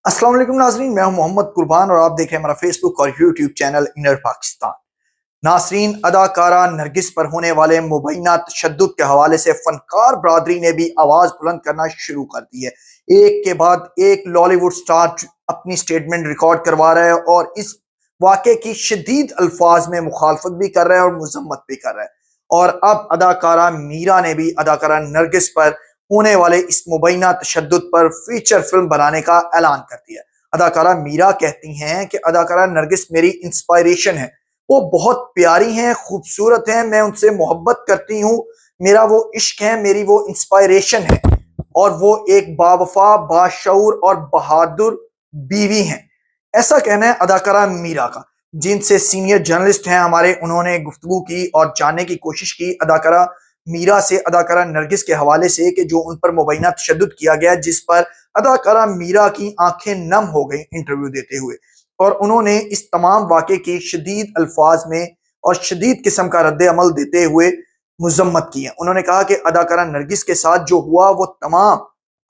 अस्सलाम वालेकुम नाजरीन, मैं हूं मोहम्मद कुर्बान और आप देख रहे हैं हमारा फेसबुक और YouTube channel inner Pakistan. Nasreen, अदाकारा नरगिस पर होने वाले मुबैना तशद्दुद के हवाले से फनकार बरादरी ने भी आवाज बुलंद करना शुरू कर दी है। एक के बाद एक लॉलीवुड स्टार अपनी स्टेटमेंट रिकॉर्ड करवा रहे हैं और इस वाक़े की शदीद अल्फाज में मुखालफत भी कर रहे हैं और मजम्मत भी कर रहे हैं। और अब अदाकारा मीरा ने भी अदाकारा नरगिस पर होने वाले इस मुबैना तशद्दुद पर फीचर फिल्म बनाने का ऐलान कर दिया। अदाकारा मीरा कहती हैं कि अदाकारा नरगिस मेरी इंस्पायरेशन है, वो बहुत प्यारी हैं, खूबसूरत हैं, मैं उनसे मोहब्बत करती हूँ, मेरा वो इश्क है, मेरी वो इंस्पायरेशन है और वो एक बावफा, बाशऊर और बहादुर बीवी हैं। ऐसा कहना है अदाकारा मीरा का, जिनसे सीनियर जर्नलिस्ट हैं हमारे, उन्होंने गुफ्तगू की और जानने की कोशिश की अदाकारा मीरा से, अदाकारा नरगिस के हवाले से कि जो उन पर मुबैना तशद्दुद किया गया, जिस पर अदाकारा मीरा की आंखें नम हो गई इंटरव्यू देते हुए। और उन्होंने इस तमाम वाक़े की शदीद अल्फाज में और शदीद किस्म का रद्द अमल देते हुए मजम्मत की है। उन्होंने कहा कि अदाकारा नरगिस के साथ जो हुआ वो तमाम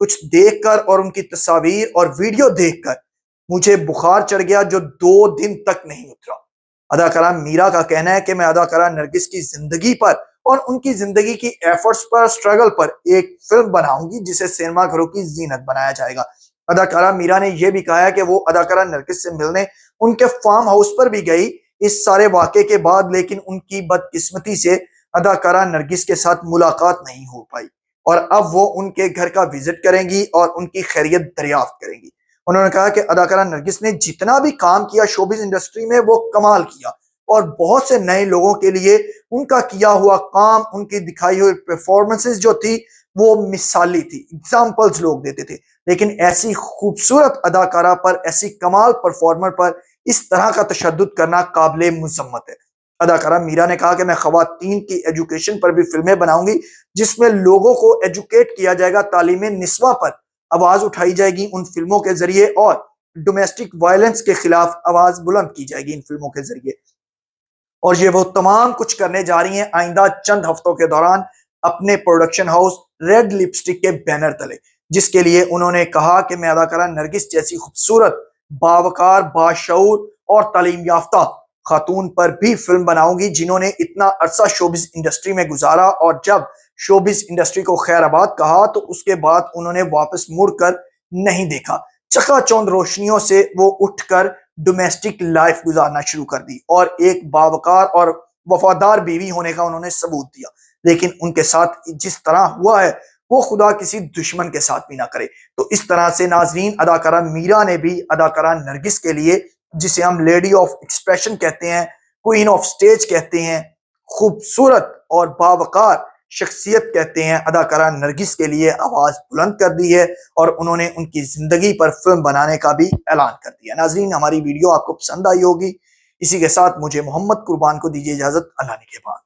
कुछ देख कर और उनकी तस्वीर और वीडियो देख कर मुझे बुखार चढ़ गया जो 2 दिन तक नहीं उतरा। अदाकारा मीरा का कहना है कि मैं अदाकारा नरगिस की जिंदगी पर और उनकी जिंदगी की एफर्ट्स पर, स्ट्रगल पर एक फिल्म बनाऊंगी जिसे सिनेमा घरों की जीनत बनाया जाएगा। अदाकारा मीरा ने यह भी कहा है कि वो अदाकारा नरगिस से मिलने उनके फार्म हाउस पर भी गई इस सारे वाक़े के बाद, लेकिन उनकी बदकिस्मती से अदाकारा नरगिस के साथ मुलाकात नहीं हो पाई और अब वो उनके घर का विजिट करेंगी और उनकी खैरियत दरियाफ्त करेंगी। उन्होंने कहा कि अदाकारा नरगिस ने जितना भी काम किया शोबिज़ इंडस्ट्री में वो कमाल किया और बहुत से नए लोगों के लिए उनका किया हुआ काम, उनकी दिखाई हुई परफॉर्मेंसेस जो थी वो मिसाली थी, एग्जाम्पल्स लोग देते थे। लेकिन ऐसी खूबसूरत अदाकारा पर, ऐसी कमाल परफॉर्मर पर इस तरह का तशद्दुद करना काबिले मुज़म्मत है। अदाकारा मीरा ने कहा कि मैं खवातीन की एजुकेशन पर भी फिल्में बनाऊंगी जिसमें लोगों को एजुकेट किया जाएगा, तालीम निस्वा पर आवाज उठाई जाएगी उन फिल्मों के जरिए और डोमेस्टिक वायलेंस के खिलाफ आवाज बुलंद की जाएगी इन फिल्मों के जरिए। और ये वो तमाम कुछ करने जा रही हैं आइंदा चंद हफ्तों के दौरान अपने प्रोडक्शन हाउस रेड लिपस्टिक के बैनर तले, जिसके लिए उन्होंने कहा कि मैं अदाकारा नरगिस जैसी खूबसूरत, बावकार, बाशऊर और तालीम याफ्ता खातून पर भी फिल्म बनाऊंगी जिन्होंने इतना अरसा शोबिज इंडस्ट्री में गुजारा और जब शोबिज इंडस्ट्री को खैराबाद कहा तो उसके बाद उन्होंने वापस मुड़कर नहीं देखा। चकाचौंध रोशनियों से वो उठकर डोमेस्टिक लाइफ गुजारना शुरू कर दी और एक बावकार और वफादार बीवी होने का उन्होंने सबूत दिया। लेकिन उनके साथ जिस तरह हुआ है वो खुदा किसी दुश्मन के साथ भी ना करे। तो इस तरह से नाजरीन, अदाकारा मीरा ने भी अदाकारा नरगिस के लिए, जिसे हम लेडी ऑफ एक्सप्रेशन कहते हैं, क्वीन ऑफ स्टेज कहते हैं, खूबसूरत और बावकार शख्सियत कहते हैं, अदाकारा नरगिस के लिए आवाज बुलंद कर दी है और उन्होंने उनकी जिंदगी पर फिल्म बनाने का भी ऐलान कर दिया। नाजरीन, हमारी वीडियो आपको पसंद आई होगी। इसी के साथ मुझे मोहम्मद कुर्बान को दीजिए इजाजत। अल्लाह ने के बाद।